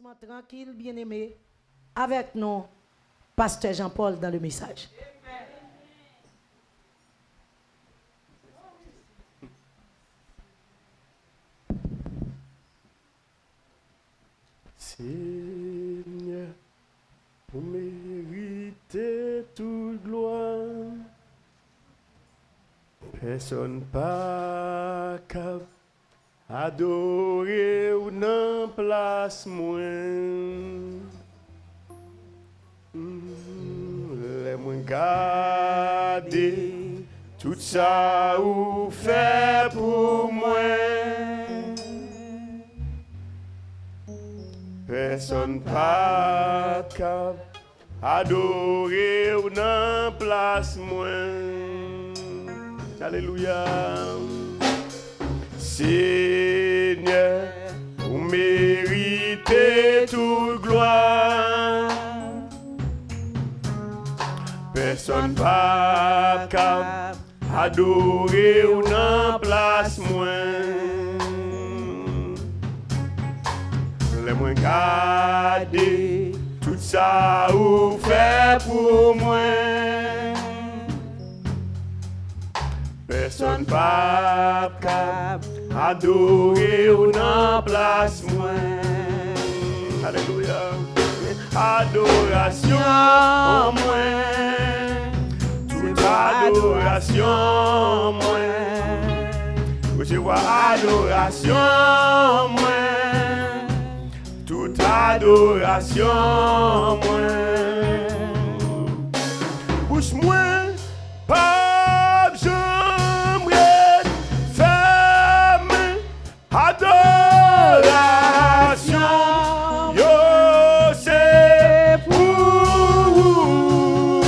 doucement, tranquille, bien-aimé. Avec nous, Pasteur Jean-Paul dans le message. Seigneur, vous méritez toute gloire. Personne pas capable adorer ou non place moins. Les moins garder tout ça ou fait pour moi. Personne pas capable adorer ou non place moins. Alléluia. Seigneur, vous méritez toute gloire. Personne pas capable adorer ou non place moins. Les moins garder tout ça ou fait pour moi. Personne pas capable adorer ou non place moi. Alléluia. Adoration en moi. Toute adoration moi. Je vois adoration en moi. Toute adoration moi. Bouche moi pas j'aimerais ferme adoration yo c'est pour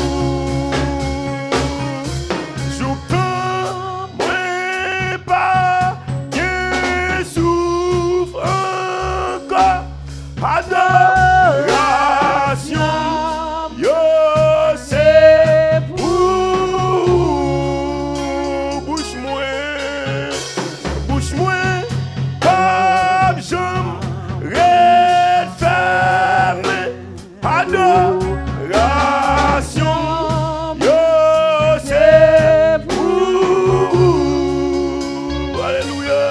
j'entends moi pas que souffre encore adoration yo c'est pour bouche moi comme j'aimerais ferme adoration yo c'est pour alléluia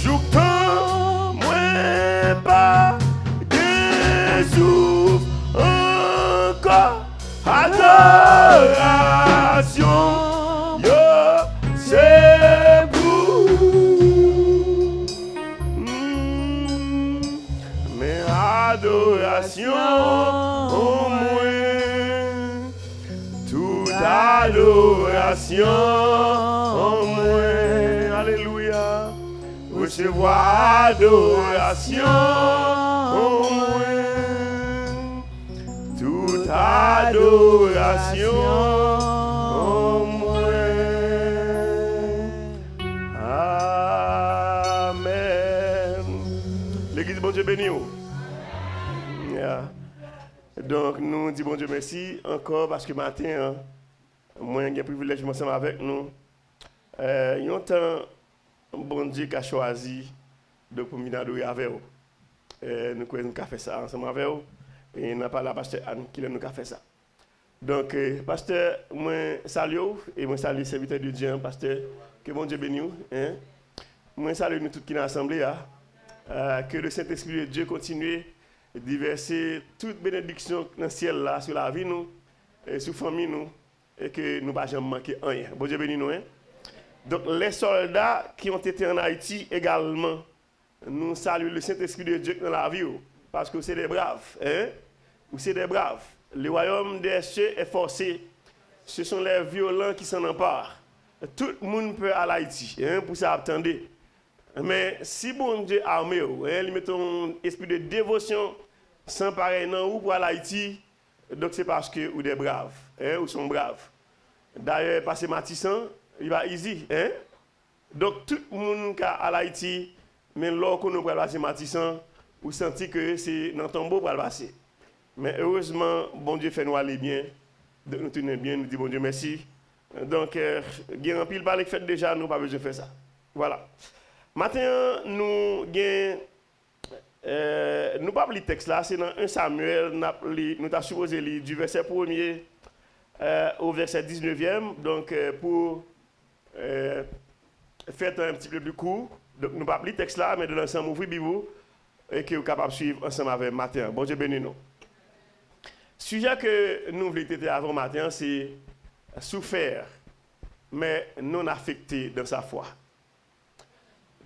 j'entends moi pas des souffle encore adoration yo c'est pour mais adoration au moins toute adoration au moins alléluia recevoir adoration au moins toute adoration au moins amen. L'église bon Dieu béni. Yeah. Donc nous disons bon Dieu merci encore parce que matin moi j'ai un privilège ensemble avec nous. Il y a un temps bon Dieu qui a choisi de pour nous adorer avec vous. Nous avons fait ça ensemble avec vous. Et nous avons parlé à Pasteur Anne qui nous a fait ça. Donc, Pasteur, moi salue et moi salue le serviteur de Dieu, Pasteur, que bon Dieu bénisse. Hein? Moi salue nous tous qui sont assemblés. Que le Saint-Esprit de Dieu continue de verser toute bénédiction dans le ciel là, sur la vie nous, et sur la famille nous, et que nous ne pas jamais manquer rien. Bon Dieu bénisse nous. Hein? Donc, les soldats qui ont été en Haïti également, nous saluons le Saint-Esprit de Dieu dans la vie, parce que c'est des braves. Hein? Ou c'est des braves. Le royaume des cieux est forcé. Ce sont les violents qui s'en emparent. Tout le monde peut aller à Haïti, hein, pour ça attendre. Mais si bon Dieu armé, hein, il met un esprit de dévotion sans pareil non ou pour aller à Haïti, donc c'est parce que vous des braves, hein, ou sont braves. D'ailleurs, passer Matissan, il va easy, hein. Donc tout le monde qui à Haïti, mais lorsqu'on nous passer Matissan, vous sentez que c'est dans ton tombeau pour le passer. Mais heureusement, bon Dieu fait nous aller bien. Donc nous tenons bien, nous disons bon Dieu merci. Donc, il y a un pile par les fêtes déjà, nous pas besoin de faire ça. Voilà. Maintenant, nous avons nous pas lire le texte là, c'est dans 1 Samuel, nous avons supposé lire du verset 1er au verset 19e, donc pour faire un petit peu plus court. Donc nous pas lire le texte là, mais de l'ensemble, ouvrez Bible et que vous êtes capable de suivre ensemble avec matin. Bon Dieu bénis nous. Sujet que nous voulons traiter avant matin, c'est souffert, mais non affecté dans sa foi.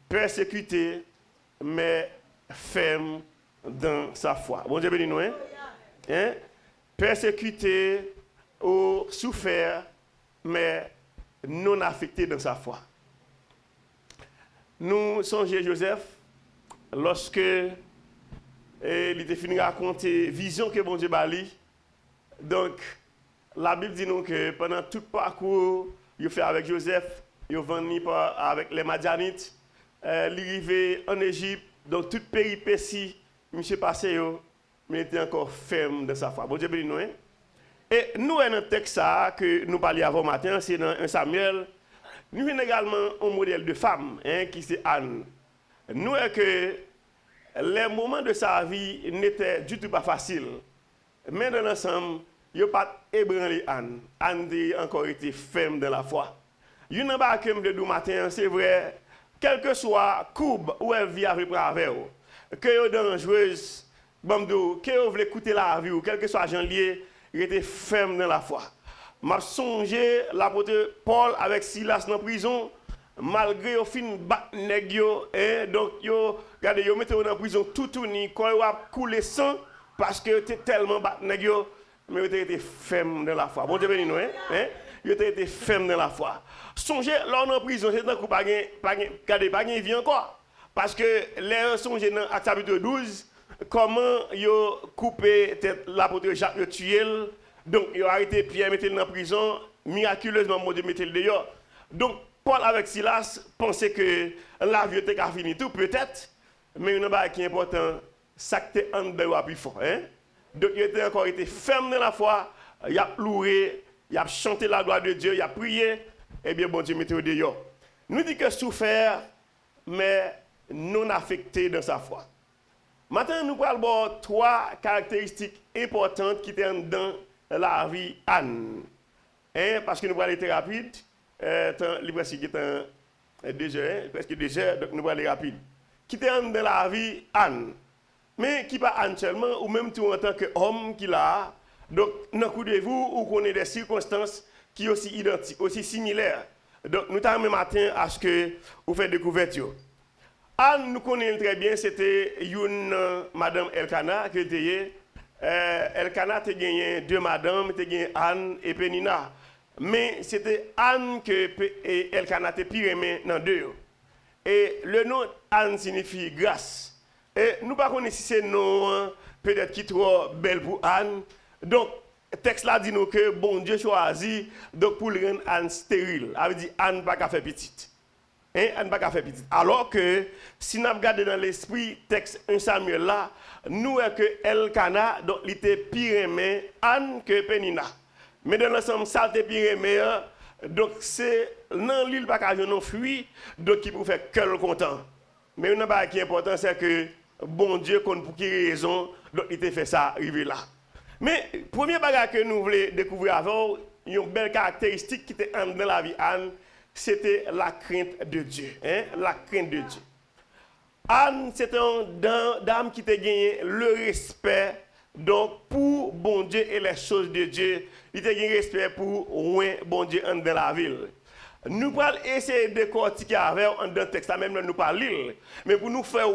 Persécuté, mais ferme dans sa foi. Bon Dieu bénis nous, hein? Persécuté ou souffert, mais non affecté dans sa foi. Nous songeons Joseph lorsque il était fini de raconter vision que bon Dieu bali. Donc, la Bible dit nous que pendant tout parcours il fait avec Joseph, il venu avec les Madianites, il arrivé en Égypte, donc toute péripétie, monsieur passé, mais il était encore ferme dans sa foi. Bon Dieu béni nous. Et nous, dans le texte que nous parlions avant matin, c'est dans 1 Samuel, nous avons également un modèle de femme, qui c'est Anne. Nous, que les moments de sa vie n'étaient du tout pas faciles. Mais dans l'ensemble, il n'y a pas ébranlé Anne. Anne a encore été ferme dans la foi. Il y a un que de du matin, c'est vrai, quel que soit courbe où elle vit avec vous, que elle est dangereuse, que vous voulez écouter la vie, ou quel que soit Jean lié, il était ferme dans la foi. M'a songé l'apôtre Paul avec Silas dans la prison, malgré au fin bat nèg yo, donc yo regardez yo mettez dans la prison tout ni quand yo a coulé sang parce que était tellement bat nèg yo, mais yo était ferme dans la foi. Bon Dieu béni nous, yo était ferme dans la foi. Songez là en prison, c'est tant que pas gain vie encore parce que les songez dans Actes chapitre 12 comment yo coupé tête l'apôtre Jacques yo tué. Donc, il a arrêté Pierre, mettre dans la prison, miraculeusement, mon Dieu, mettre le dehors. Donc, Paul avec Silas pensait que la vie était finie tout, peut-être, mais il y a un qui est important, ça qui était en dedans plus fort. Donc, il était encore été ferme dans la foi, il a pleuré, il a chanté la gloire de Dieu, il a prié, et bien, bon Dieu, mettez le dehors. Nous dit que souffert, mais non affecté dans sa foi. Maintenant, nous parlons de 3 caractéristiques importantes qui étaient dans la vie Anne. Parce que nous allons aller rapide. Il presque 2 heures, presque 2 heures, donc nous allons aller rapide. Qui était dans la vie Anne. Mais qui pas Anne seulement, ou même tout en tant qu'homme qui l'a. Donc, dans le coup de vous, vous connaissez des circonstances qui sont aussi identiques, aussi similaires. Donc, nous t'avons matin à ce que vous faites découverte. Anne, nous connaissons très bien, c'était une Madame Elkana qui était. Elkana a gagné 2 madames, a gagné Anne et Pénina. Mais c'était Anne que Elkana a pire aimé dans 2. Et le nom Anne signifie grâce. Et nous ne connaissons pas si c'est nom peut-être qui est trop belle pour Anne. Donc, le texte là dit nous que bon Dieu choisit donc pour le rendre Anne stérile. Ça veut dire Anne n'a pas fait petite. Anne n'a pas fait petite. Alors que si nous regardons dans l'esprit texte 1 Samuel là, nous est que Elkana donc il était pire aimé Anne que Pénina. Mais dans l'ensemble ça était pire aimé donc c'est dans l'île pas qu'à non fui donc qui pour faire cœur content. Mais une chose qui est important c'est que bon Dieu pour quelle raison donc il était fait ça arriver là. Mais premier bagage que nous voulons découvrir avant une belle caractéristique qui était dans la vie Anne, c'était la crainte de Dieu, la crainte de Dieu. Anne, c'était une dame qui t'a gagné le respect donc pour bon Dieu et les choses de Dieu. Il t'a gagné le respect pour bon Dieu dans la ville. Nous allons essayer de décortiquer avec un texte, même nous pas lire, mais pour nous faire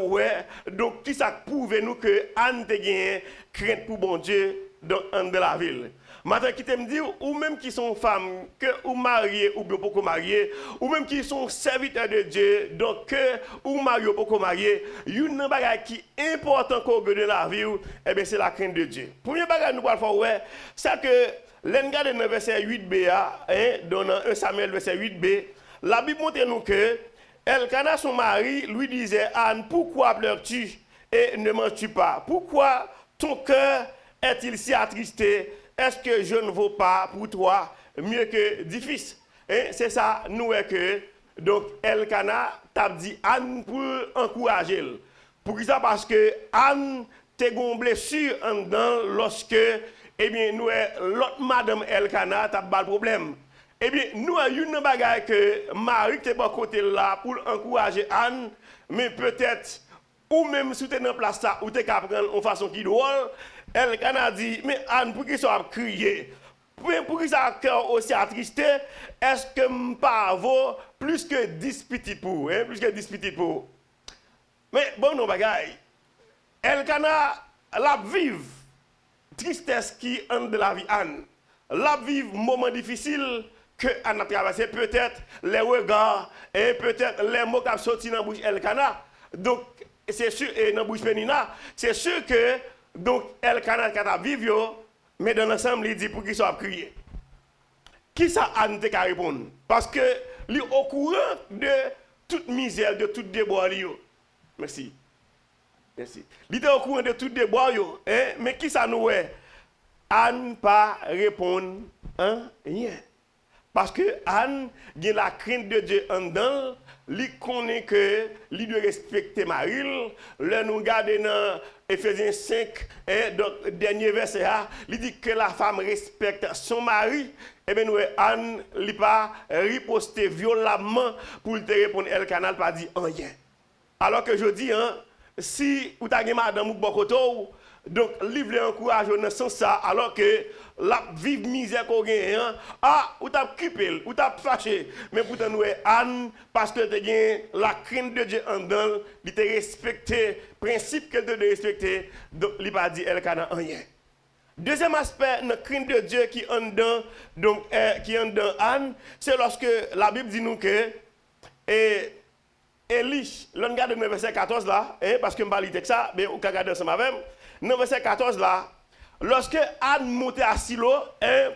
donc qui ça prouve nous que Anne t'a gagné crainte pour bon Dieu dans la ville. Maintenant, qui me dit, ou même qui sont femmes, que ou mariées, ou bien beaucoup mariées, ou même qui sont serviteurs de Dieu, donc que ou mariés ou beaucoup mariés, une bagage qui est important qu'on de la vie, eh bien c'est la crainte de Dieu. Premier bagage nous parlons faire, c'est que l'engagement dans le verset 8b, dans 1 Samuel verset 8b, la Bible montre nous que Elkana, son mari, lui disait, Anne, pourquoi pleures-tu et ne manges-tu pas? Pourquoi ton cœur est-il si attristé? Est-ce que je ne vaux pas pour toi mieux que 10 fils? C'est ça, nous, que donc Elkana t'a dit Anne pour encourager. Pour ça, parce que Anne t'es une blessure en dedans lorsque, eh bien, nous, l'autre madame Elkana, t'as pas le problème. Eh bien, nous avons une bagaille que Marie t'es pas côté là pour encourager Anne, mais peut-être, ou même si tu es dans place ça, ou tu es capable de prendre en façon qui drôle, Elkana dit, mais Anne, pour qui ça a crié? Pour qui ça a cœur aussi attristé? Est-ce que m'pas vaut plus que 10 petits pour, hein? Plus que 10 petits pour. Mais bon, non, bagaille. Elkana, la vive tristesse qui entre de la vie Anne. La vive moment difficile que Anne a traversé, peut-être les regards et peut-être les mots qui ont sorti dans la bouche Elkana. Donc, c'est sûr, et dans la bouche Penina, c'est sûr que donc Elkana qui a vécu, mais dans l'ensemble, il dit pour qu'il soit crié. Qui ça Anne te répondre? Parce que il est au courant de toute misère, de toute déboire. Merci. Merci. Il était au courant de toute déboire, hein? Mais qui ça nous est? Anne pas répondre hein? Rien. Parce que Anne a la crainte de Dieu en dedans, il connaît que il doit respecter Marie. Là nous regardons dans Éphésiens 5, donc dernier verset, il dit que la femme respecte son mari. Et bien nous Anne n'a pas riposté violemment pour te répondre Elkana pas dit rien. Alors que je dis hein, si vous avez madame ou bokoto, donc livre encourage dans ce sens ça alors que la vive misère qu'on gagne ou t'as occupé ou t'as fâché mais pourtant nous Anne parce que tu as la crainte de Dieu en dedans, il te respecté principe qu'elle doit respecter donc il pas dit Elkana rien. Deuxième aspect la crainte de Dieu qui en dedans donc qui en dedans Anne, c'est lorsque la Bible dit nous que Élie, l'on regarde dans le verset 14 là, parce que je ne vais pas lire ça, mais on peut regarder ensemble avec moi. Dans le verset 14 là, lorsque Anne montait à Silo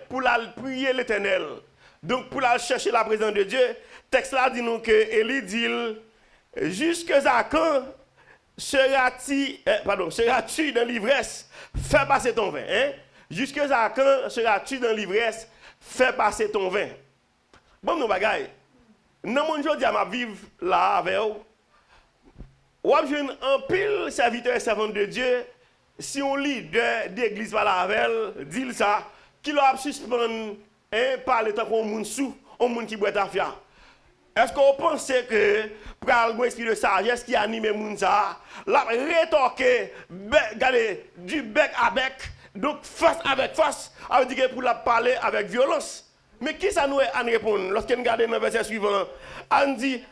pour la prier l'Éternel, donc pour la chercher la présence de Dieu, texte là dit nous que Élie dit jusqu'à quand seras-tu dans l'ivresse, fais passer ton vin. Jusqu'à quand seras-tu dans l'ivresse, fais passer ton vin. Bon, nous bagaille. Dans mon jour, je vivre là avec vous. Ou j'ai un pile serviteur et servante de Dieu. Si on lit d'église par la avec dit ça, qui l'a suspendre parler tant qu'on moun sous, on moun qui boit afia. Est-ce qu'on pense que pour avoir un esprit de sagesse qui anime moun ça, la rétorquer, regardez, du bec à bec, donc face avec face, ça veut dire que pour la parler avec violence. Mais qui ça nous répond lorsqu'on regarde dans le verset suivant? On dit,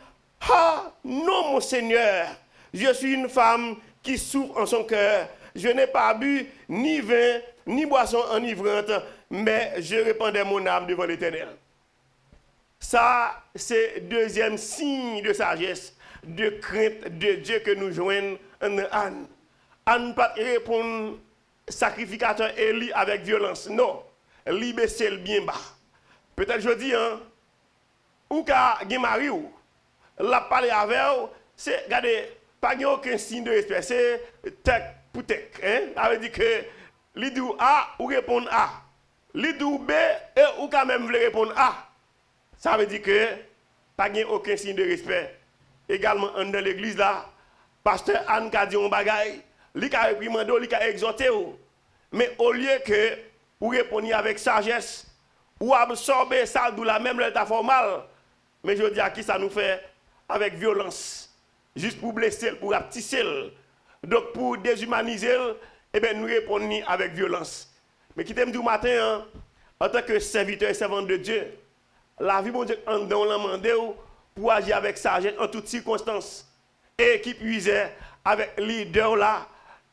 ah non mon Seigneur, je suis une femme qui souffre en son cœur. Je n'ai pas bu ni vin, ni boisson enivrante, mais je répandais mon âme devant l'Éternel. Ça, c'est le deuxième signe de sagesse, de crainte de Dieu que nous joignons en Anne. Anne ne pas répondre sacrificateur Élie avec violence. Non, lui baisser le bien bas. Peut-être je dis, hein, ou qu'à Guimari ou, la parler avec vous, c'est, regardez, pas aucun signe de respect, c'est tech pour tech. Ça veut dire que, lui dit A ou répondre A. Lui dit B et ou quand même veut répondre A. Ça veut dire que, pas aucun signe de respect. Également, dans l'église là, pasteur Anne a dit un bagaille, lui a réprimandé, lui a exhorté. Mais au lieu que, vous répondre avec sagesse, ou absorber ça d'où la même l'état formal. Mais je dis à qui ça nous fait avec violence, juste pour blesser, pour rapetisser. Donc pour déshumaniser, eh bien nous répondons avec violence. Mais qui t'aime du matin, hein, en tant que serviteur et servante de Dieu, la vie, bon Dieu, on l'a demandé pour agir avec sagesse en toutes circonstances. Et qui puisait avec leader là,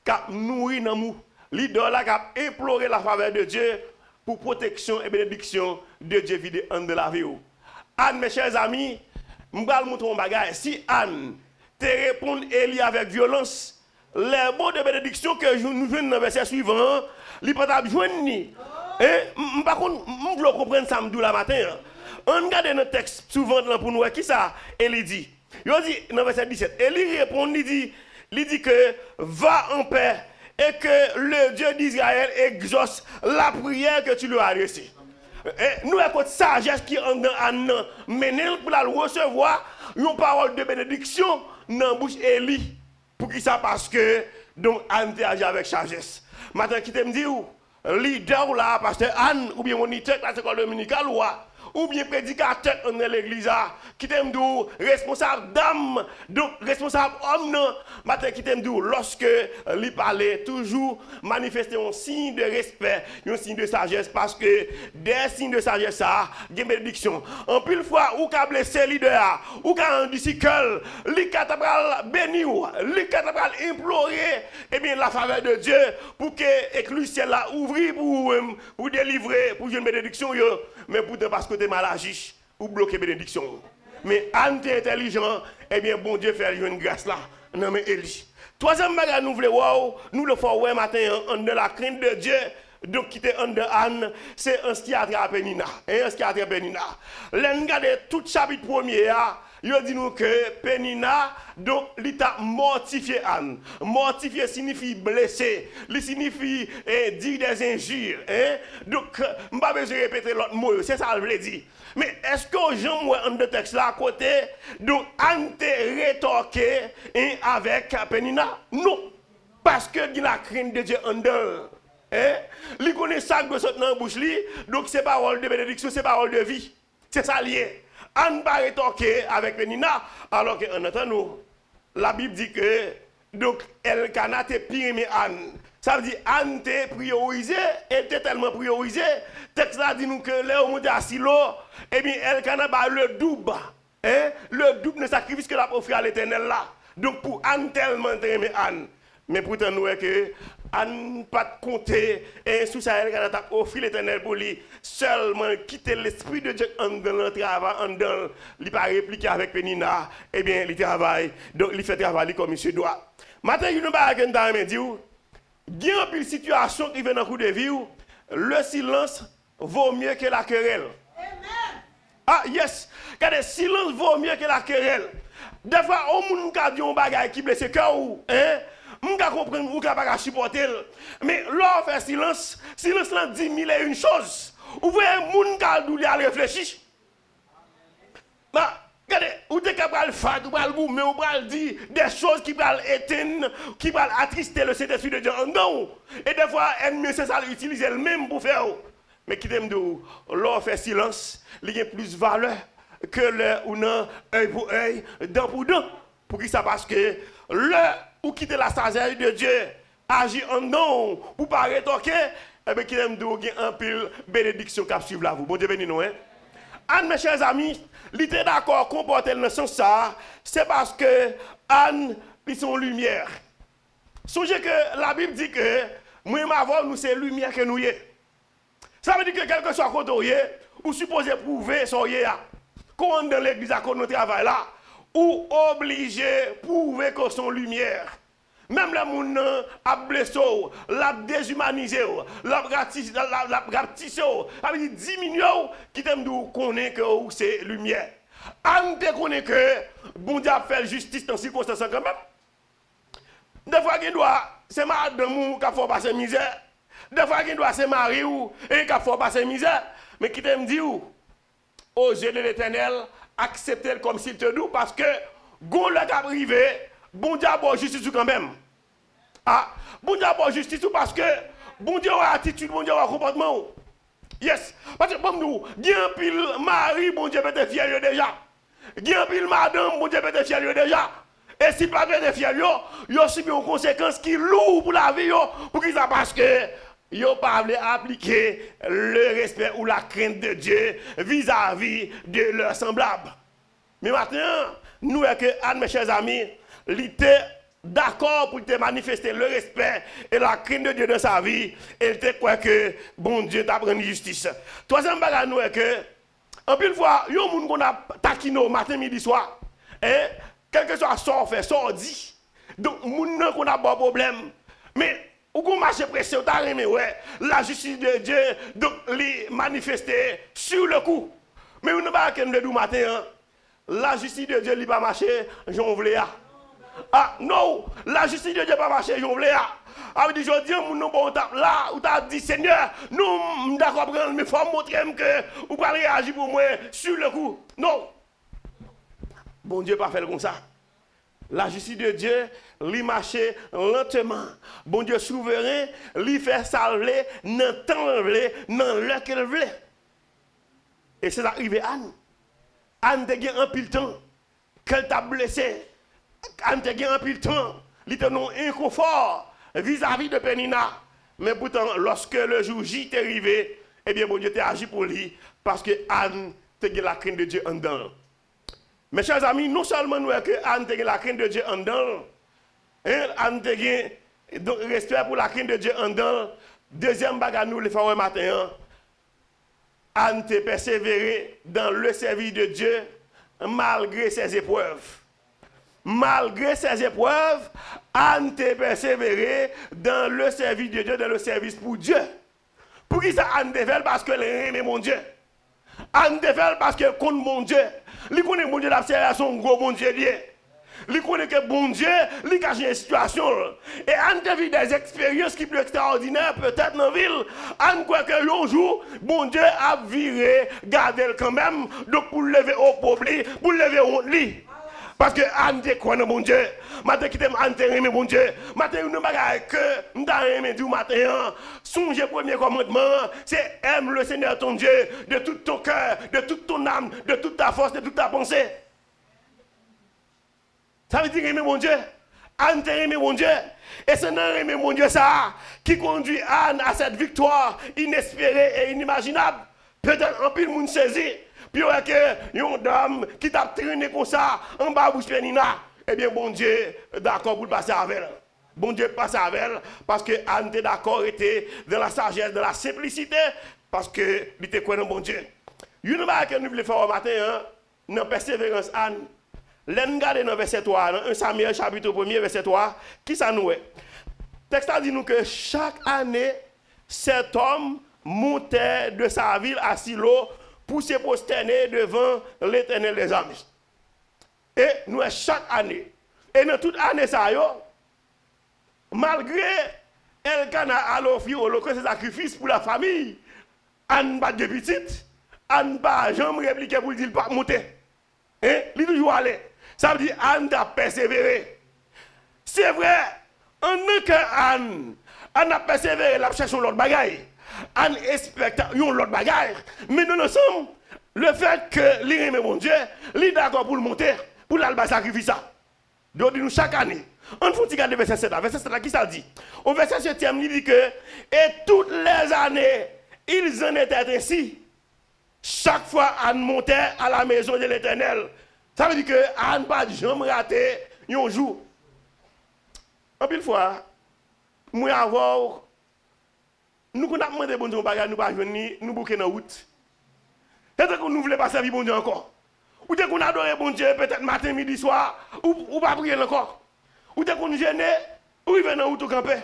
qui a nourri dans nous, leader là qui a imploré la faveur de Dieu, pour protection et bénédiction de Dieu vide en de la vie. Anne, mes chers amis, je vais vous montrer un bagage. Si Anne te répond Élie avec violence, les mots de bénédiction que nous venons dans le verset suivant, il ne peut pas besoin ni. Par contre, je veux comprendre ça la matin. On regarde notre texte souvent pour nous, qui ça Élie dit. Il dit dans le verset 17, Élie répond, il dit que va en paix. Et que le Dieu d'Israël exauce la prière que tu lui as adressée. Nous avons une sagesse qui est en Anne, mais nous pour recevoir une parole de bénédiction dans la bouche d'Élie. Pour qui ça? Parce que Donc, Anne agi avec sagesse. Maintenant, qui t'aime dire, leader là, pasteur Anne, ou bien moniteur de l'école dominicale, ou bien prédicateur dans l'église, qui t'aime dire, responsable d'âme, donc responsable homme, maintenant, qui t'aime dire, lorsque lui parlait, toujours manifester un signe de respect, un signe de sagesse, parce que des signes de sagesse, ça, il y a une bénédiction. En plus, fois, ou qu'a blessé leader, ou qu'a un disciple, lui qu'a béni, lui qu'a implorer, eh bien, la faveur de Dieu, pour que le ciel là ouvre pour délivrer, pour une bénédiction, mais pourtant parce que tu es mal agi, ou bloquer bénédiction. Mais Anne est intelligent, eh bien, bon Dieu fait une grâce là. Non, mais Élie. Troisième bagage, nous voulons voir, nous le faisons matin, de la crainte de Dieu. Donc, qui était en de Anne, c'est un skiatre à Pénina. Un skiatre à Pénina. L'un regarde tout chapitre premier, il dit nous que Pénina, donc, l'état mortifié Anne. Mortifié signifie blessé. Il signifie dire des injures. Donc, je ne vais pas besoin de répéter l'autre mot, c'est ça que je veux dire. Mais est-ce que Jean moi en de texte là à côté, donc Anne te rétorqué avec Pénina? Non. Parce que il a la crainte de Dieu en dehors. Il connaît ça que saute dans la bouche, donc c'est parole de bénédiction, c'est parole de vie. C'est ça lié. Anne va rétorquer avec Pénina, alors qu'en attendant, la Bible dit que donc Elkana te pire mais Anne. Ça veut dire Anne te priorisé, elle était tellement priorisée. Texte là dit nous que là au monte à Silo, eh bien Elkana ba le double. Le double de sacrifice que l'a offert à l'Éternel là. Donc pour Anne tellement aimé Anne. Mais pourtant nous est que Anne pas compter et sous ça elle a offert l'Éternel pour lui seulement quitter l'esprit de Dieu en dans le travail en dans il pas répliquer avec Pénina et bien il travaille donc il fait travailler comme il se doit. Maintenant il nous pas que dans me dire il y a une situation qui vient dans coup de vie le silence vaut mieux que la querelle. Amen. Ah yes, car le silence vaut mieux que la querelle. Des fois au monde qui dit un bagage qui blesse cœur ou on peut comprendre ou pas supporter mais là fait silence là dit mille et une choses ou voyez moun qui a réfléchir bah regardez ou t'es capable faire ou pas mais on va dire des choses qui vont éteindre qui vont attrister le Saint-Esprit de Dieu non et des fois ennemi c'est ça l'utiliser le même pour faire mais qui t'aime de là fait silence il y a plus valeur que le ou non œil pour œil dent pour dent pour qui ça parce que le ou quitter la sagesse de Dieu, agir en non, pour pas rétorquer, et bien qu'il aime de un pile bénédiction qui suivre là vous. Bon Dieu béni nous hein. Anne mes chers amis, il était d'accord comporter dans le sens ça, c'est parce que Anne ils sont lumière. Songez que la Bible dit que moi et ma voix nous c'est lumière que nous y est. Ça veut dire que quel que soit côté ou supposé prouver son y a. Quand dans l'église à cause de notre travail là ou obligé prouver que son lumière. Même les gens a blessé, l'a déshumanisé, l'a rapetissé, ça veut dire diminué, qui t'aime de connaître que c'est lumière. On te connaît que bon Dieu a fait justice dans ces circonstances quand même. Des fois, il doit, c'est madame qui a fait passer misère. Des fois, il doit, c'est mari qui a fait passer misère. Mais qui t'aime dire, aux yeux de l'Éternel, accepter comme s'il te doit parce que gon le cap privé bon Dieu a justice quand même ah bon Dieu a justice parce que bon Dieu a attitude bon Dieu a comportement yes parce que bon nous bien pile mari bon Dieu peut être fier déjà bien pile madame bon Dieu peut être fier déjà et si pas peut être fier yo subi une conséquence qui lourd pour la vie pour qui ça parce que yo pas voulu appliquer le respect ou la crainte de Dieu vis-à-vis de leurs semblables. Mais maintenant, nous et que Anne, mes chers amis, il était d'accord pour te manifester le respect et la crainte de Dieu dans sa vie. Et il était quoi que bon Dieu t'a pris justice. Troisième bagage nous est que en plus fois, yo moun qu'on a taquino matin midi soir. Quel que soit son fait, son dit. Donc moun qu'on a pas problème. Mais ou qu'on marche pressé, t'as aimé, ouais, la justice de Dieu, donc, les manifester sur le coup. Mais on ne va pas qu'elle le matin, hein. La justice de Dieu, il pas marché, j'en voulais. Ah, non, la justice de Dieu pas marché, j'en voulais. Ah, dit, je dis, nous, bon, là, où t'as dit, Seigneur, nous, d'accord, mais il faut montrer que vous pas réagir pour moi sur le coup. Non. Bon Dieu, pas faire comme ça. La justice de Dieu, lui marcher lentement. Bon Dieu souverain, lui fait salver, dans le temps dans l'heure qu'elle voulait. Et c'est arrivé Anne. Anne te gagne un pile temps. Qu'elle t'a blessé. Anne te gagne un pile temps. Il te non inconfort vis-à-vis de Pénina. Mais pourtant, lorsque le jour J est arrivé, eh bien, bon Dieu t'a agi pour lui. Parce que Anne te gagne la crainte de Dieu en dedans. Mes chers amis, non seulement nous que Anne te gagne la crainte de Dieu en dedans, Anne te gagne respect pour la crainte de Dieu en dedans. Deuxième bagarre, nous, les frères matin, Anne te persévéré dans le service de Dieu malgré ses épreuves. Malgré ses épreuves, Anne te persévéré dans le service de Dieu, dans le service pour Dieu. Pour qui ça Anne te fait? Parce qu'elle aime mon Dieu. Anne te fait parce qu'elle connaît mon Dieu. Elle connaît mon Dieu d'observation, son gros bon Dieu lié. Il connaît que bon Dieu, il cache une situation. Et Anne te vit des expériences qui sont extraordinaires, peut-être dans la ville. Anne croit que un jour, bon Dieu a viré, gardé quand même, donc pour lever au problème, pour lever au lit. Parce que Anne te croit dans bon Dieu. Matin qui t'aime Anne te aime bon Dieu. Matin nous bagaille que m'ta aimé du matin. Songe premier commandement, c'est aime le Seigneur ton Dieu de tout ton cœur, de toute ton âme, de toute ta force, de toute ta pensée. Ça veut dire aimer mon Dieu. Anne t'a aimé mon Dieu. Et c'est dans aimer mon Dieu ça qui conduit Anne à cette victoire inespérée et inimaginable. Peut-être un peu de monde saisi. Puis il y a une dame qui t'a traîné comme ça en bas bouche Pénina. Eh bien, bon Dieu, d'accord pour passer avec elle. Bon Dieu passe avec elle parce que Anne était d'accord, était dans la sagesse, dans la simplicité, parce que il était quoi dans bon Dieu. Une chose que nous voulons faire au matin, dans persévérance Anne. L'en garde dans verset 3, dans 1 Samuel chapitre 1er, verset 3, qui ça nous est? Le texte dit nous que chaque année, cet homme montait de sa ville à Silo pour se prosterner devant l'Éternel des armées. Et nous, chaque année, et dans toute année, ça, malgré Elkana a offert holocauste et sacrifice pour la famille, Anne pas de petite, Anne pas jamais répliqué pour dire pas monter. Il est toujours allé. Ça veut dire Anne a persévéré. C'est vrai, en tant qu'Anne, Anne a persévéré, elle a cherché l'autre bagaille. Anne expecte l'autre bagaille. Mais dans l'ensemble, le fait que l'Irémé, mon Dieu, il est d'accord pour le monter, pour l'alba sacrifice ça. Donc, nous, chaque année, on faut regarder verset 7. Verset 7, qui ça dit? Au verset 7, il dit que, et toutes les années, ils en étaient ainsi. Chaque fois, Anne montait à la maison de l'Éternel. Ça veut dire que Anne n'a pas jamais raté un jour. En pile fois, moi avoir, nous qu'on a demandé bon Dieu, nous pas venir, nous bouquer dans route. Peut-être que nous voulons pas servir bon Dieu encore. Ou peut-être qu'on adore bon Dieu peut-être matin, midi, soir, ou pas prier encore. Ou peut-être qu'on gêne, ou il vient dans route au camper.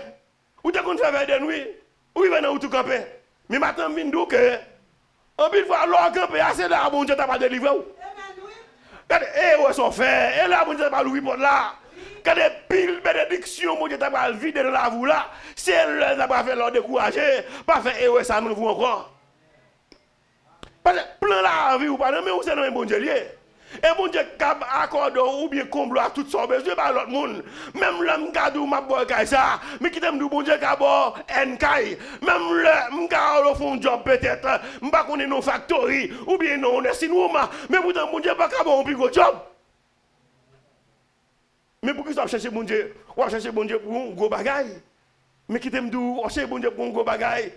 Ou peut-être qu'on fait veille de nuit, ou il vient dans route au camper. Mais maintenant, je viens que en pile fois, l'or camper, assez là, bon Dieu t'a pas délivré. Ouais, son frère, et là, bon Dieu t'a pas l'ouvrir pour là. Quand des piles bénédictions, mon Dieu t'a pas le vide dans la vous là, si elle n'a pas fait leur décourager, pas fait, ouais, ça nous vous encore. Parce que plan la vie ou pas, mais où c'est dans un bon Dieu lié. Et bon Dieu cap accorde ou bien comble à toutes sortes besoins par l'autre monde. Même l'homme gadou m'a boy ça, mais qui t'aime du bon Dieu d'abord enkai. Même le m'ka au fond job peut-être, m'pas connait non factory ou bien non cinéma, mais pourtant bon Dieu pas capable un plus gros job. Mais pour qui ça chercher bon Dieu? On chercher bon Dieu pour un gros bagaille. Mais qui t'aime du on chercher bon Dieu pour un gros bagaille.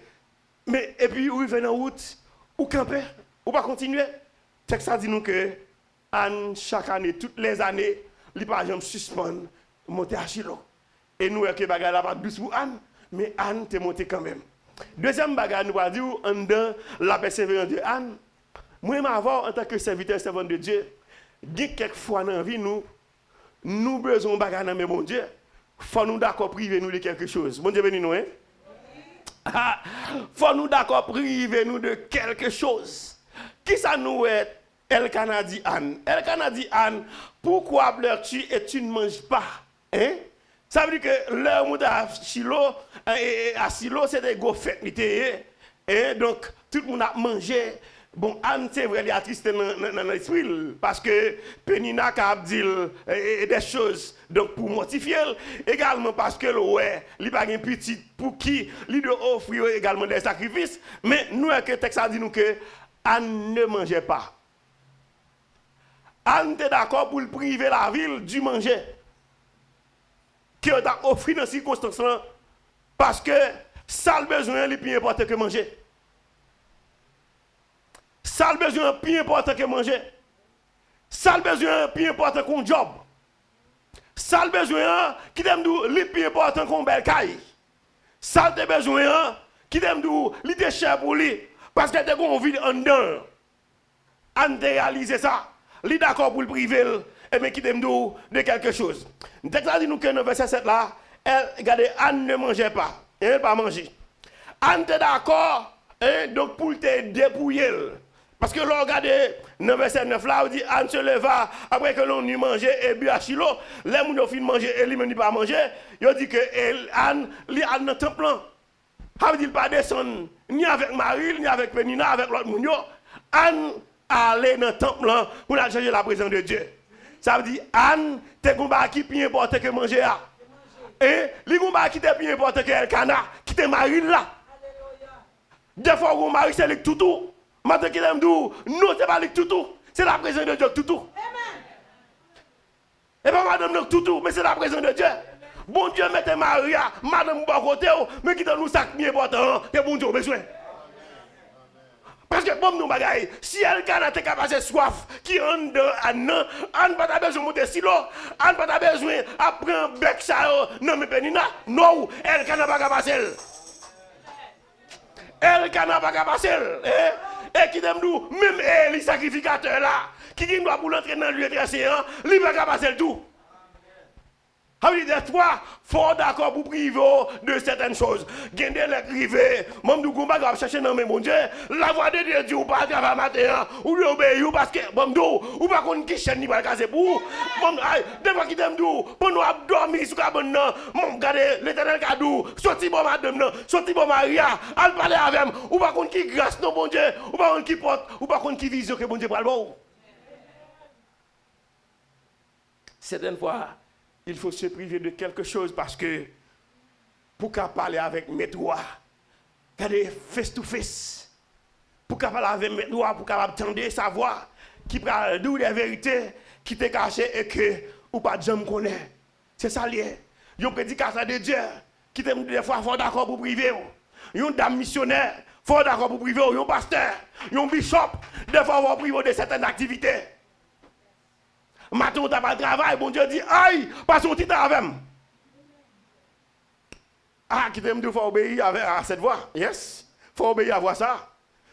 Mais et puis où il vient en route, ou camper, ou pas continuer. Texte ça dit nous que Anne, chaque année, toutes les années, il par exemple suspend, monter à Chilo. Et nous, que bagarre là pas douce pour Anne, mais Anne t'est montée quand même. Deuxième bagarre, nous va dire, en dedans, la persévérance de Anne. Moi, en tant que serviteur, servant de Dieu, quelquefois dans la vie, nous besoin de bagarre dans mon Dieu. Faut nous d'accord priver nous de quelque chose. Bon Dieu béni nous, hein? Faut nous d'accord priver nous de quelque chose. Qui ça nous est? Elkana dit Anne. Elkana dit Anne, pourquoi pleures-tu et tu ne manges pas? Hein? Ça veut dire que l'heure où à Silo, à Silo, c'est des gros fêtes. Hein? Donc, tout le monde a mangé. Bon, Anne, c'est vrai, il est attristé dans l'esprit, parce que Penina a dit des choses donc pour mortifier, également parce que ouais, il n'a pas un petit pour qui il doit offrir également des sacrifices, mais nous, le texte a dit nous que Anne ne mangeait pas. Anne était d'accord pour priver la ville du manger, qui a offert dans ces circonstances-là, parce que ça le besoin, il est plus important que manger. Ça le besoin plus important que manger. Ça le besoin plus important qu'un job. Ça le besoin qui t'aime d'où li plus important qu'un bel caille. Ça le besoin qui t'aime d'où li te cher pour lui parce que t'es gon vide en dedans. On te réaliser ça. Li d'accord pour le priver et mais qui t'aime d'où de quelque chose. Dès que ça dit nous que dans verset 7 là, elle regardez Anne ne mangeait pas. Elle pas manger. Anne te d'accord donc pour te dépouiller. Parce que l'on regarde dans le verset 9 là, on dit Anne se leva après que l'on eut mangé et bu à Chilo. Les gens ont fini de manger et lui-même pas manger. Il dit que Anne, il est dans le temple. Ça veut dire pas descendre ni avec Marie, ni avec Penina, avec l'autre monde. Anne allait dans le temple pour aller chercher la présence de Dieu. Ça veut dire Anne, t'es combat qui plus important que manger. Et les combat qui est plus important que Elkana, qui est Marie là. Des fois, on Marie, c'est le toutou. Maintenant qu'il aime d'où, non, c'est pas le toutou, c'est la présence de Dieu toutou. Et pas madame le toutou, mais c'est la présence de Dieu. Bon Dieu mette Maria, madame bon côté, mais qui donne nous ça qui est important, que bon Dieu a besoin. Parce que bon nous bagaille, si elle a été capable de soif, qui en dedans, on pas besoin de monter silo, on pas besoin d'apprendre bec ça, non mais Penina, non, elle n'a pas capable. Elle n'a pas capable. Et qui t'aime nous, même les sacrificateurs là, qui doit pour l'entrer dans le lieu très séant, il va pas passer le tout. Des fois, il faut d'accord pour priver de certaines choses. Gender les privés, même du combat va chercher dans mes mon Dieu, la voix de Dieu ou pas travailler matin, ou lui obéir parce que bon ou pas qu'on qui chaîne ni pas casser pour. Bon des fois qui t'aime nous, pour nous dormir sur cabane non, mon regardez l'Éternel cadeau, sorti bon madame non, sorti bon Maria, al parler avec ou pas qu'on qui grâce non bon Dieu, ou pas qu'on qui porte, ou pas qu'on qui vision que bon Dieu pral bon. Certaines fois il faut se priver de quelque chose parce que pour qu'à parler avec mes droits, regardez face to face, pour qu'à parler avec mes droits, pour qu'à attendre savoir qui parle d'où les vérités qui t'est caché et que ou pas de jamais connaît. C'est ça lié. Yon prédicateur de Dieu qui t'aime des fois fort d'accord pour priver. Yon dame missionnaire fort d'accord pour priver. Yon pasteur, yon bishop des fois va priver de certaines activités. Matin, on n'a pas de travail, bon Dieu dit, aïe, passe un petit temps avec moi. Ah, qui t'aime de faut obéir à cette voix, yes, faut obéir à voir ça.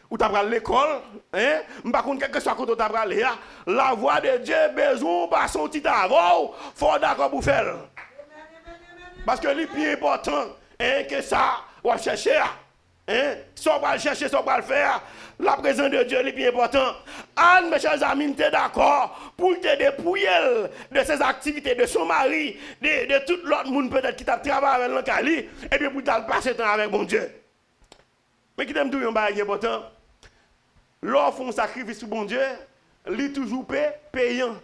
Ou tu as l'école, hein, par contre, quelque soit quand tu as la voix de Dieu, besoin, passe un petit temps avant, faut d'accord pour faire. Parce que le plus important, hein, que ça, on va chercher. Hein? Soit on va le chercher, soit on va le faire. La présence de Dieu est plus important. Anne, mes chers amis, tu es d'accord pour te dépouiller de ses activités, de son mari, de tout l'autre monde peut-être qui t'a travaillé avec l'Ancali, et puis pour te passer temps avec mon Dieu. Mais qui t'aime tout, un bagage important. L'offre un sacrifice pour mon Dieu, il toujours payant.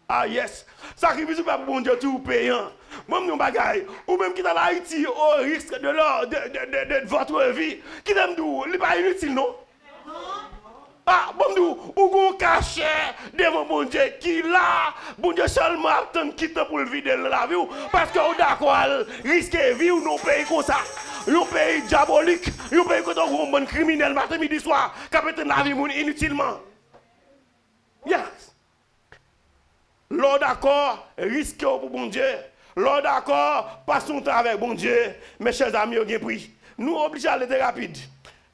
Ah yes, sacrifice pour mon Dieu, toujours payant. Même nous bagaille, ou même qui dans l'Haïti au risque de votre vie, qui t'aime d'où, il n'est pas inutile, non? Ah, bon nous, ou qu'on cache devant mon Dieu qui là, bon Dieu seulement attend quitte pour le vider la vie, parce que on d'accord, risque de vie ou non pays comme ça. Un pays diabolique, un pays qui est un bon criminel, matin, midi, soir, qui a peut-être la vie inutilement. Yes. L'on d'accord, risque pour bon Dieu. L'on d'accord, pas son temps avec bon Dieu. Mes chers amis, on a pris. Nous obligés à aller rapide.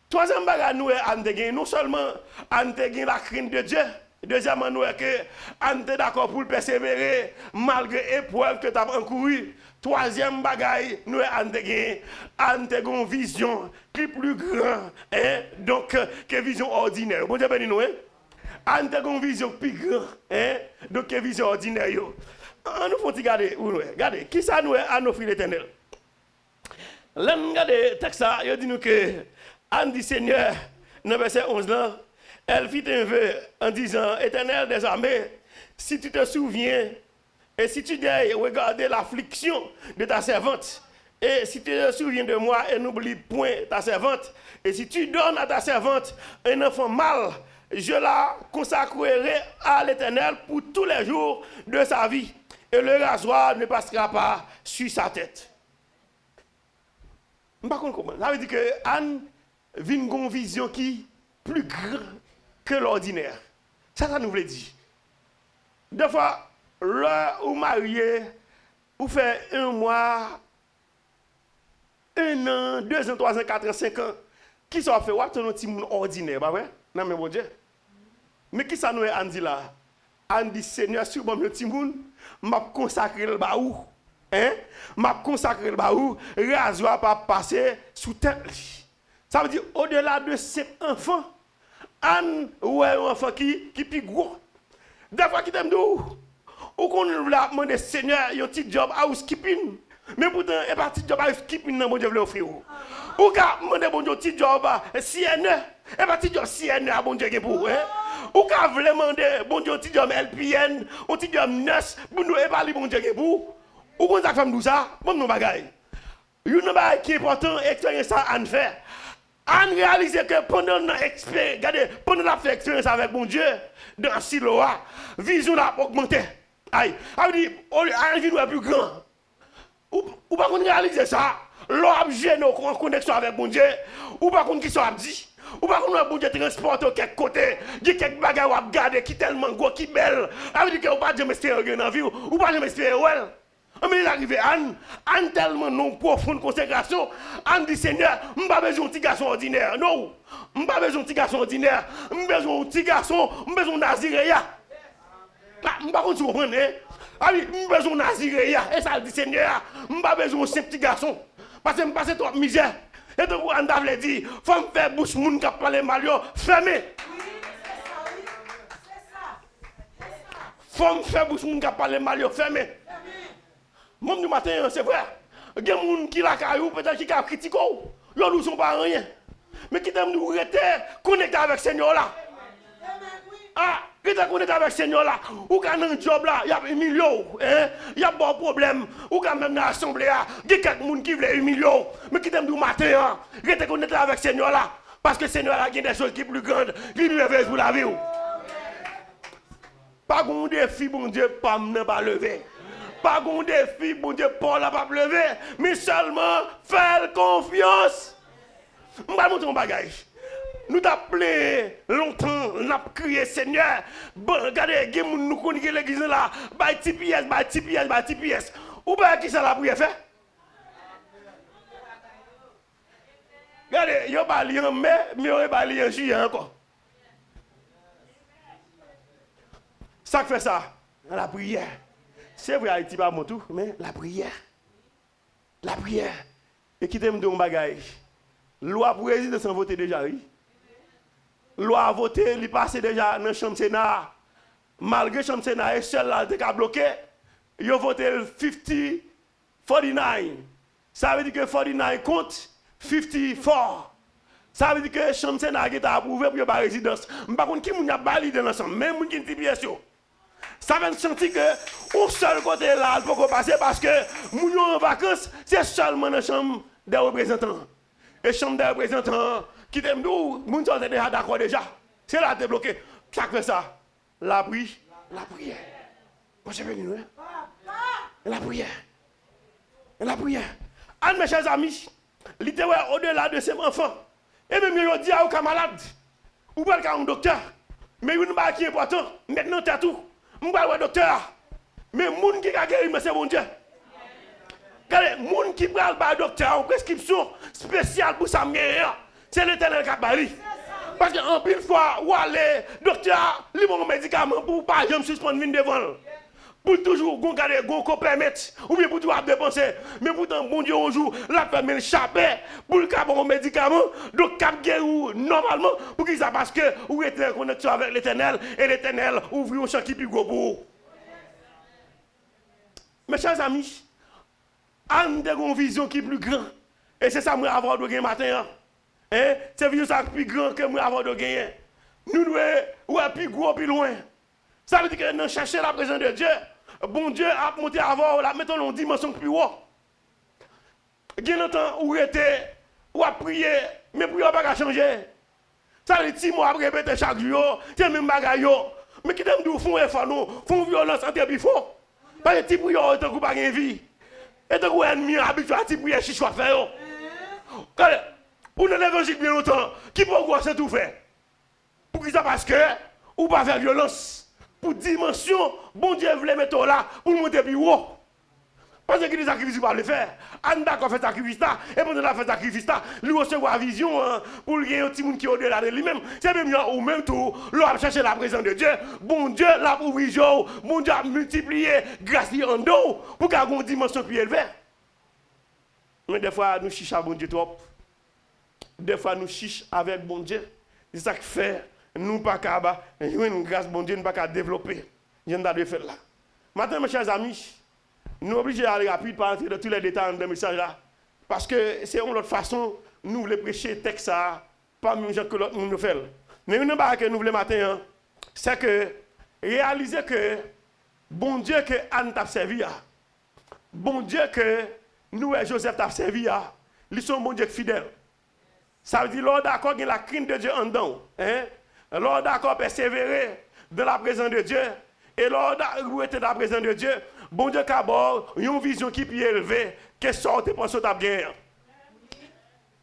Troisième bagage, nous avons non seulement la crainte de Dieu. Deuxièmement, nous avons d'accord pour persévérer malgré l'épreuve que tu as encouru. Troisième bagage, nous avons une vision qui est plus grande, hein? Donc, que vision ordinaire. Bon Dieu béni nous, hein? Nous avons une vision plus grande, hein? Donc, que vision ordinaire. Nous faut regarder, regardez, qui ça nous a offert l'Éternel? Là, nous regardons le texte, il dit nous que, Anne dit Seigneur, dans verset 11 là, elle fit un vœu en disant, Éternel des armées, si tu te souviens et si tu daignes regarder l'affliction de ta servante, et si tu te souviens de moi et n'oublie point ta servante, et si tu donnes à ta servante un enfant mâle, je la consacrerai à l'Éternel pour tous les jours de sa vie, et le rasoir ne passera pas sur sa tête. Je ne sais pas comment. Ça veut dire que Anne vit une vision qui est plus grande que l'ordinaire. Ça nous veut dire. Des fois, là où marié, vous faites 1 mois, 1 an, 2 ans, 3 ans, 4 ans, 5 ans, qui ça fait? Vous avez un petit monde ordinaire, pas vrai? Non, mais bon Dieu. Mais qui ça nous est Anne dit là? Anne dit, Seigneur, sur mon petit monde, je vais consacrer le baou. Hein? Je vais consacrer le baou, rasoir pas passer sous tête. Ça veut dire, au-delà de cet enfant, Anne, ouais, un enfant qui est plus gros. Des fois, qui t'aime d'où? Ou qu'on l'a demandé, Seigneur, un petit job housekeeping. Mais pourtant, il n'y a pas de petit job housekeeping, non, mon Dieu, veut offrir. Ou qu'on demande, bon Dieu, petit job CNE. Il n'y a pas de petit job CNE, bon Dieu, pour vous. Ou qu'on veut demander, bon Dieu, petit job LPN, un petit job nurse, pour nous, et pas bon Dieu, pour vous. Ou qu'on a fait nous ça, bon, nous, bagaille. Une chose qui est important, expérience ça, Anne fait. Anne réalise que pendant la fait expérience avec mon Dieu, dans Siloa, vision a augmenté. Aïe, ça veut dire, Anne vit plus grand. Ou pas qu'on réalise ça, l'homme gêne en connexion avec mon Dieu, ou pas qu'on qui soit dit, ou pas qu'on a bon Dieu transporte à quelque côté, dit quelques bagages à garder qui tellement gros, qui belle. Ça veut dire que ou pas jamais espérer dans la vie, ou pas jamais espérer ouais. Mais il arrive Anne tellement non profonde consécration, Anne dit Seigneur, je n'ai pas besoin d'un petit garçon ordinaire. Non, je n'ai pas besoin d'un petit garçon ordinaire. Je n'ai besoin d'un petit garçon, je n'ai besoin d'un naziréa. Je ne sais pas si vous comprenez. Ah oui, je n'ai besoin d'un naziréa. Et ça dit Seigneur, je n'ai pas besoin d'un petit garçon. Parce que je passe trop de misère. Et donc, Anne a dit, il faut me faire bouche moun qui parle mal, fermé. Il faut me faire bouche moun qui parle mal, fermé. Même du matin, c'est vrai. Il y a des gens qui la caillou, peut-être qui critiquent. Ils ne sont pas rien. Mais qui t'aiment nous rester connectés avec le Seigneur là. Ah, qui t'aiment connecté avec le Seigneur là. Ou quand un job là, il y a un million. Il y a bon problème. Ou quand même dans l'assemblée, il y a quelques gens qui veulent un million. Mais qui t'aiment du matin, rester connecté avec le Seigneur là. Parce que le Seigneur a des choses qui sont plus grandes. Qui nous lèvent pour la vie. Pas de défi, bon Dieu, pas ne pas lever. Pas de défi, bon Dieu, Paul n'a pas levé, mais seulement faire confiance. Je vais montrer un bagage. Nous t'appelons longtemps, nous avons crié Seigneur. Bon, regardez, nous connaissons l'église là, by TPS. Ou bien qui ça la prière fait? Regardez, il n'y a pas de lien, mais il n'y a pas de lien juillet encore. Ça fait ça, la prière. C'est vrai, Haïti pas mon tout, mais la prière. La prière. Et qui t'aime de un bagage. Loi pour résider sans voter déjà, oui. Loi à voter, il passe déjà dans la chambre Sénat. Malgré la chambre Sénat, et seul là, il a bloqué. Il a voté 50-49. Ça veut dire que 49 compte 54. Ça veut dire que la chambre Sénat a approuvé pour la résidence. Je ne sais pas qui a validé l'ensemble, même qui a bien sûr. Ça veut sentir que au seul côté là, il faut passer parce que nous en vacances, c'est seulement dans la chambre des représentants. Et la chambre des représentants qui t'aiment d'où, nous sommes déjà d'accord déjà. C'est là que tu bloqué. Ça fait ça. La prière. Moi je vais venir. La prière. La prière. Un de mes chers amis, littéralement au-delà de ses enfants, et même je dis à aucun malade, ou pas un docteur, mais une chose qui est importante, maintenant tu as tout. Je ne suis pas un docteur, mais les gens qui ont guéri, c'est mon Dieu. Regardez, les gens qui prennent un docteur, une prescription spéciale pour ça, c'est l'Éternel qui a bali. Parce qu'en pile fois, où aller, docteur, il y a un médicament pour ne pas jamais suspendre une devant. Pour toujours garder qu'on permette, ou bien pour toujours dépenser. Mais pourtant, bon Dieu, un jour, la femme échappée pour le cas un médicament, donc cap guérir normalement, pour qu'ils ça parce que vous êtes en connexion avec l'Éternel, et l'Éternel ouvre un champ qui est plus gros pour vous. Mes chers amis, on a une vision qui est plus grande. Et c'est ça que je vais avoir de gagner matin. C'est une vision qui est plus grande que je vais avoir de gagner. nous devons plus gros, plus loin. Ça veut dire que nous cherchons la présence de Dieu. Bon Dieu a monté avant, la mettons dans une dimension plus haut. Il y a longtemps où était, où a prié, mais prière n'a pas changé. Ça veut dire que moi, répéter chaque jour, c'est le même bagage. Mais qui t'aime nous font effort, nous font violence entre les forts. Parce que les prières est un coup pas de vie. Et tant que ennemi habitué à prier chichou à faire. Pour nous l'évangile bien longtemps, qui peut voir ça tout faire? Pour qui ça parce que ou pas faire violence. Pour dimension, bon Dieu voulait mettre là pour monter plus haut. Parce que les sacrifices pas le faire. On d'accord fait sacrifice là et pendant la fait sacrifice là, lui recevoir vision pour gagner un petit monde qui est au-delà de lui-même. C'est même ou même tout, l'on chercher la présence de Dieu. Bon Dieu l'a vision, bon Dieu a multiplié grâce en dos pour qu'il y ait une dimension plus élevée. Mais des fois nous chichons bon Dieu trop. Des fois nous chichons avec bon Dieu. C'est ça qui fait nous pas capable, une grâce bon Dieu nous pas capable développer. Je ne dois faire là. Maintenant mes chers amis, nous sommes obligés d'aller rapide pour entrer dans tous les détails de ce message-là. Parce que c'est une autre façon, nous voulons prêcher le texte ça, pas même gens que l'autre nous fait. Mais une chose que nous voulons matin, c'est que réaliser que bon Dieu que Anne t'a servi, bon Dieu que nous et Joseph t'a servi, ils sont bon Dieu fidèle. Ça veut dire, l'ordre d'accord, il y a la crainte de Dieu en dedans. L'ordre d'accord, persévérer dans la présence de Dieu. Et l'ordre être dans la présence de Dieu. Bon Dieu, d'abord, une vision qui est plus élevée, que sorte pour ce bien.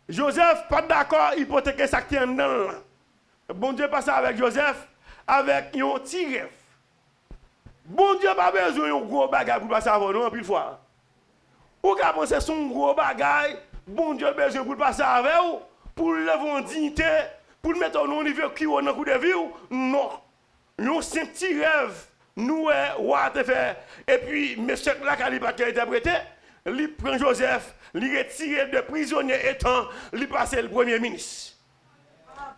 Joseph, pas d'accord, hypothéquer ça qui est en dedans. Bon Dieu passe avec Joseph, avec un petit rêve. Bon Dieu, pas besoin d'un gros bagage pour passer avant nous, en pile fois. Ou qu'à penser son gros bagage, bon Dieu, besoin pour passer avec vous. Pour lever en dignité, pour le mettre au niveau qui est dans le coup de vie, non. Nous, c'est un petit rêve. Nous, on fait. Et puis, M. là, quand il n'a pas interprété, il prend Joseph, il retire de prisonnier étant, il passe le premier ministre.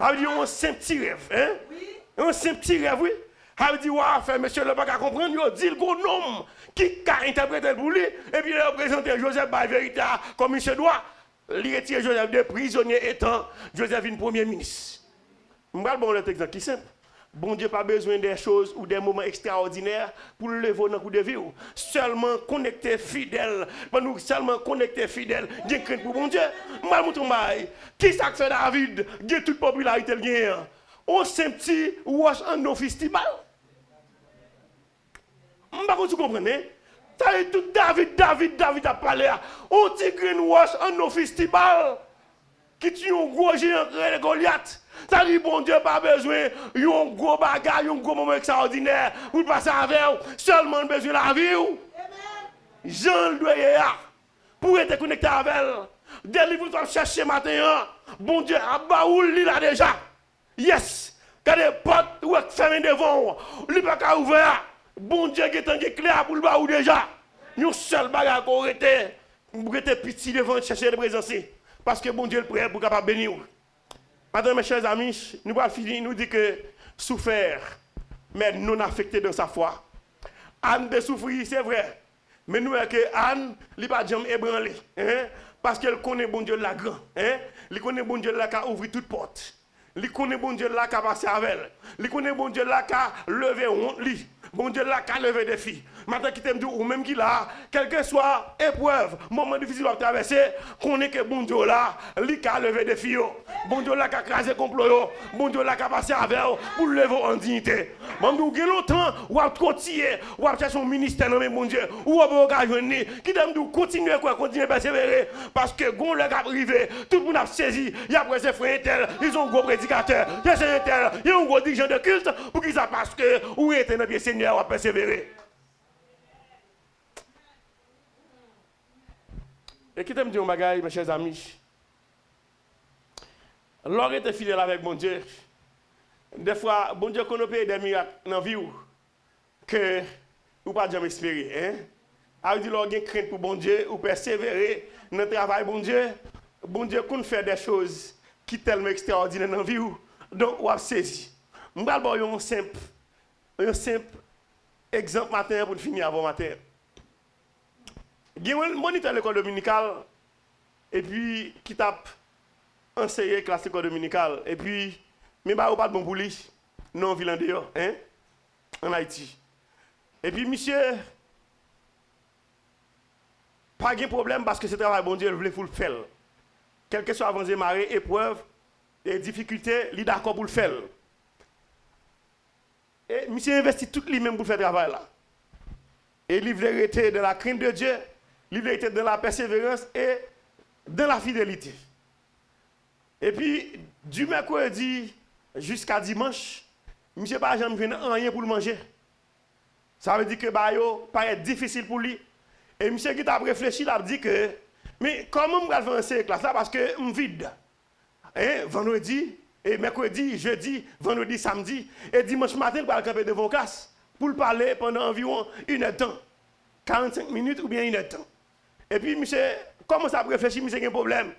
Ça veut dire c'est un petit rêve. Hein? Oui. C'est un petit rêve, oui. Ça veut dire, ouais, monsieur le pas comprendre, il dit le gros nom qui a interprété pour lui, et puis il a présenté Joseph par vérité comme il se doit. Il retire Joseph de prisonnier étant Joseph une premier ministre. Je vais vous donner un exemple qui est simple. Bon Dieu n'a pas besoin des choses ou des moments extraordinaires pour le lever dans le coup de vie. Seulement connecté fidèle. Pour nous seulement connecté fidèle. Dieu craint pour bon Dieu. Je vais vous dire, qui ça fait David? Dieu toute popularité. On s'est petit wash en nos festivals. Je ne sais pas si vous comprenez. Ça veut tout David a parlé. On dit greenwash en nos festivals. Qui tue un gros géant de Goliath. Ça dit, bon Dieu, pas besoin d'un gros bagage, un gros moment extraordinaire pour passer avec vous. Seulement besoin de la vie. Jean le doit pour être connecté avec elle. Des livres que tu chercher matin, bon Dieu, à Baoul, il a déjà. Yes. Quand des portes ou fermées devant, il n'est pas ouvert. Bon Dieu, qui est clair pour le Baoul déjà. Nous seul bagage qu'on était, pour être petit devant chercher de présence. Parce que bon Dieu le prêt pour capable bénir. Maintenant, mes chers amis, nous allons finir, nous dit que souffrir, mais non affecté dans sa foi. Anne de souffrir, c'est vrai. Mais nous, que Anne, il n'est pas jamais ébranlé. Parce qu'elle connaît bon Dieu la grand. Elle connaît bon Dieu là qui a ouvert toute porte. Elle connaît bon Dieu là qui a passé avec elle. Elle connaît bon Dieu là qui a levé honte. Bon Dieu là qui a levé des filles. Maintenant qui t'aime ou même qui là, quelle que soit épreuve, moment difficile à traverser, connaît que bon Dieu là, lui qui a levé des filles. Bon Dieu là qui a crasé complot. Bon Dieu là qui a passé avec elle pour lever en dignité. Bon Dieu, il y a longtemps, ou à continuer, ou à chercher un ministère dans bon Dieu, ou à occasionner, qui t'aime continuer à persévérer, parce que gon le gars arrivé, tout le monde a saisi, il y a après ses frères tel, ils ont un gros prédicateur, il y a un gros dirigeant de culte, pour qu'ils savent parce que, où était notre Seigneur à persévérer. Et qui t'aime dire un bagage, mes chers amis? L'or était fidèle avec mon Dieu. Des fois, bon Dieu qu'on a payé des miracles dans la vie que vous ne pouvez jamais espérer. Alors, il y a une crainte pour bon Dieu, ou persévérer dans le travail bon Dieu qu'on fait des choses qui sont tellement extraordinaires dans la vie. Donc, on a saisi. Je vais vous donner un simple exemple matin pour finir avant matin. Il y a un moniteur de l'école dominicale et puis qui tape enseigner classe d'école dominicale et puis mais pas de bon pour lui non ville dehors, hein, en Haïti. Et puis, monsieur, pas de problème parce que ce travail, bon Dieu, il voulait le faire. Quel que soit avancée marée, épreuve et difficulté, il est d'accord pour le faire. Et monsieur investit tout lui-même pour faire ce travail là. Et il voulait être dans la crainte de Dieu, il voulait être dans la persévérance et dans la fidélité. Et puis, du mercredi jusqu'à dimanche, monsieur n'a jamais rien pour le manger. Ça veut dire que ça paraît difficile pour lui. Et monsieur qui a réfléchi, il a dit que, mais comment je vais faire cette classe là parce que je suis vide. Vendredi, et mercredi, jeudi, vendredi, samedi, et dimanche matin, il va camper devant classe pour parler pendant environ 1 heure de temps. 45 minutes ou bien 1 heure de temps. Et puis, monsieur, comment ça réfléchir, monsieur, il y a un problème.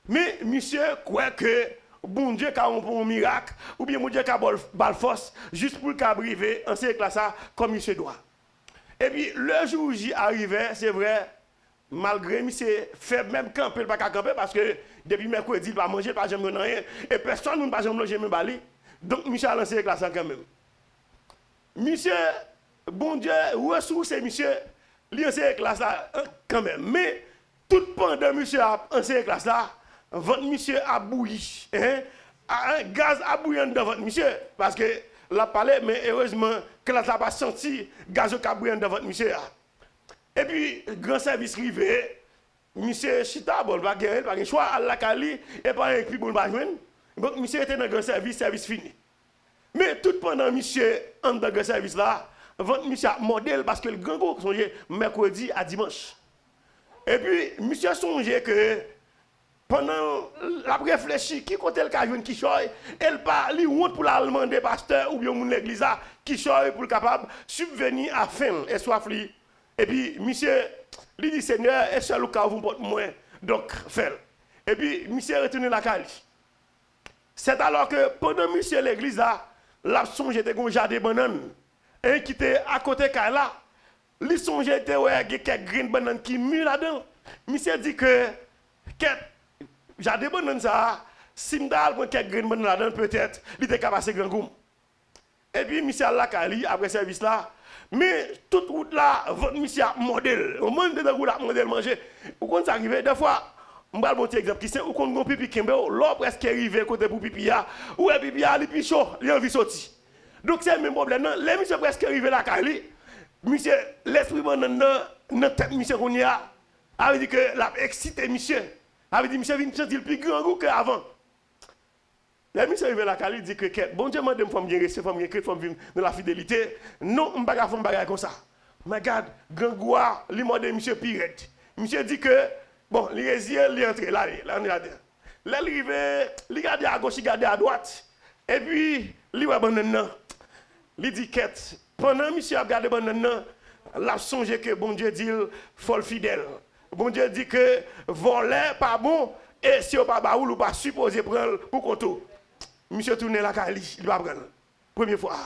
Mais monsieur croit que bon Dieu a un miracle, ou bien bon Dieu a une force, juste pour qu'il arrive en cette classe comme il se doit. Et puis, le jour où j'y arrivais, c'est vrai, malgré monsieur fait même camper, il ne peut pas camper parce que depuis mercredi, il ne va pas manger, il ne va jamais rien, et personne ne va jamais manger même bali. Donc, monsieur a lancé la classe quand même. Monsieur, bon Dieu, ressource, monsieur, il a lancé la classe quand même. Mais, tout pendant monsieur a lancé la classe là, votre monsieur a bouilli. Un gaz a bouilli dans votre monsieur. Parce que la parlé, mais heureusement que la n'a pas senti gaz a bouilli dans votre monsieur. Et puis, grand service rivé, monsieur Chita, bon, pas de choix à la Cali et pas un bon bagage. Donc, monsieur était dans le grand service fini. Mais tout pendant monsieur en dans le grand service là, votre monsieur a modèle parce que le grand groupe songeait mercredi à dimanche. Et puis, monsieur songeait que pendant la réfléchi, qui côté le cajou qui choye, elle pas li honte pour la demander pasteur ou bien mon l'église qui choye pour capable subvenir à fin et soif li. Et puis monsieur lui dit Seigneur, est seul au cas où vous porte moins donc fait. Et puis monsieur retourné la Cali. C'est alors que pendant monsieur l'église la songe était un jardin banane et qui était à côté de là. Li songe était ouais quelques graines banane qui mûr là-dedans. Monsieur dit que j'ai des bananes ça, si je prends quelques graines de là-dedans, peut-être, il était capable de grand goût. Et puis, monsieur Allah Kali, après ce service là, mais toute route là, votre monsieur a modèle. Au moins, de route là, modèle manger. Ou quand ça arrive, des fois, je vais vous montrer un exemple qui c'est, ou quand on pipi kembe, l'eau presque arrivé côté pour pipi, ou pipi, il est plus chaud, il a envie de sortir. Donc, c'est le même problème. Les monsieur presque arrivé là, Kali, monsieur, l'esprit dans la tête, monsieur, qu'on y a, avait dit que l'a excité, monsieur. Avait dit, monsieur, vient sentir plus grand goût qu'avant. La monsieur arrive à la Cali, dit que, bon Dieu, madame, femme bien rester, femme bien créer, femme vivre dans la fidélité. Non, on ne peut pas faire bagage comme ça. Mais regarde, grand goût, lui m'a dit, monsieur Pirette. Monsieur dit que, bon, les résiers, il est entré, là, on est là-dedans. Là, il arrive, il regarde à gauche, il regarde à droite. Et puis, il va abandonner. Il dit, quête, pendant monsieur a regardé abandonner, il a songé que bon Dieu dit, folle fidèle. Bon Dieu dit que voler pas bon et si on pas baoul ou pas supposé prendre pour contour. Monsieur tourne la Cali, il va prendre. Première fois.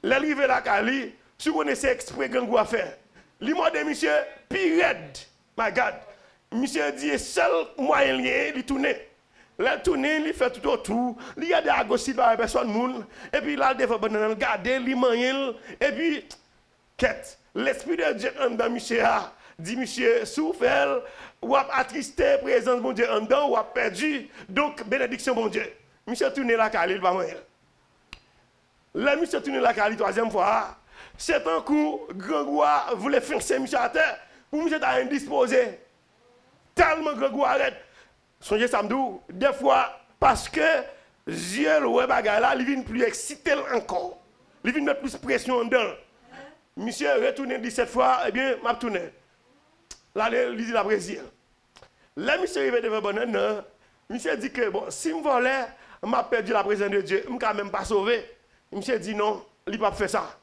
L'arrivée la Cali, si vous connaissez exprès gangou à faire. Li m'a dit monsieur pirate. My God. Monsieur dit seul moyen lien il tourne. Là tourner, il fait tout autour, il y a des à gauche il va personne monde et puis là devant banane garder li moyen et puis quête l'esprit de Dieu en dans monsieur a dit monsieur souffert ou a attristé présence bon Dieu en dedans ou a perdu donc bénédiction bon Dieu monsieur tourner la Cali il va moyen là monsieur tourner la Cali troisième fois c'est un coup Grégoire voulait fixer monsieur à terre pour monsieur t'a indisposé tellement Grégoire arrête songez samedi des fois parce que Dieu le bagage là il vient plus excité encore il vient mettre plus pression en dedans monsieur retourné 17 fois eh bien m'a tourné là il dit la Brésil là monsieur arrivé devant banane monsieur dit que bon si me volais m'a perdu la présence de Dieu me quand même pas sauvé monsieur dit non il pas faire ça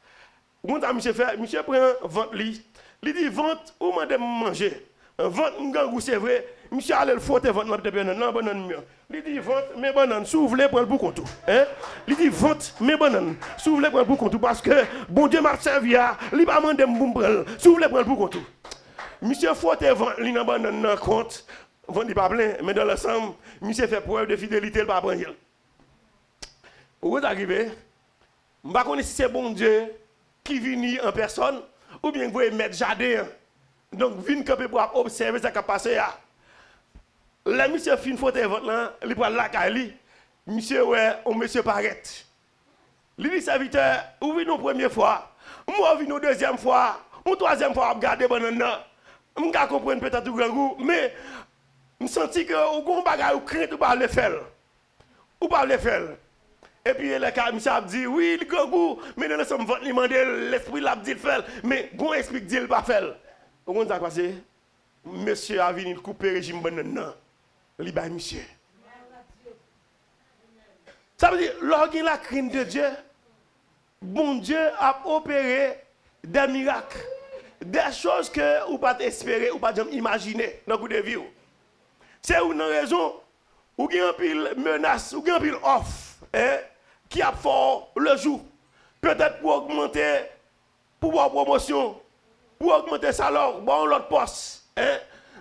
comment ça monsieur fait monsieur prend vente lui il dit vente ou m'a manger vente ngangou c'est vrai monsieur allait le foutre vente m'a banane non banane mieux il dit vente mes bananes si vous voulez prendre pour compte hein il dit vente mes bananes si vous voulez prendre pour compte parce que bon Dieu m'a servi il pas mandé me prendre si vous voulez prendre pour compte monsieur foutre vente li nan banane nan compte vente pas plein mais dans l'ensemble monsieur fait preuve de fidélité il pas prendre où est arrivé Je ne sais pas si c'est bon Dieu qui vient en personne ou bien vous voyez mettre jardin. Donc, vient camper pour observer ce qui a passé. Le monsieur fin faute votre là, il prend la caille. Monsieur ouais, on monsieur paraît. Il dit serviteur, ou vient une première fois, moi vient une deuxième fois, une troisième fois regarder bonheur. Je ne comprends peut-être tout grand goût, mais je sens que au grand bagage ou crainte ou pas le faire. Ou pas le faire. Et puis le cas monsieur a dit oui, le grand goût, mais nous sommes votre demander l'esprit l'a dit faire, mais bon esprit dit pas faire. Vous comprenez ça passé? Monsieur a venu couper régime bonheur. Il bat monsieur. Ça veut dire, lorsqu'il a la crainte de Dieu, bon Dieu a opéré des miracles, des choses que vous ne pouvez pas espérer, ou pas imaginer dans le coup de vie. C'est une raison où il y a un pile menace, où il y a un pile offre, qui a fort le jour. Peut-être pour augmenter pouvoir promotion, pour augmenter le salaire, bon l'autre poste.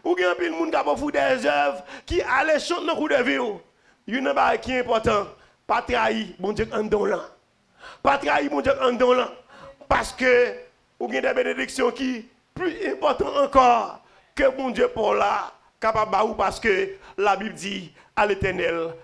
Ou il y a un pile monde qui a fait des œuvres qui allaient chanter dans le coup de vie. Il y a un chose qui est important. Pas trahir, bon Dieu, en don là. Pas trahir, bon Dieu, en don là. Parce que, vous avez des bénédictions qui plus importantes encore que bon Dieu pour là, capable de parce que la Bible dit à l'Éternel.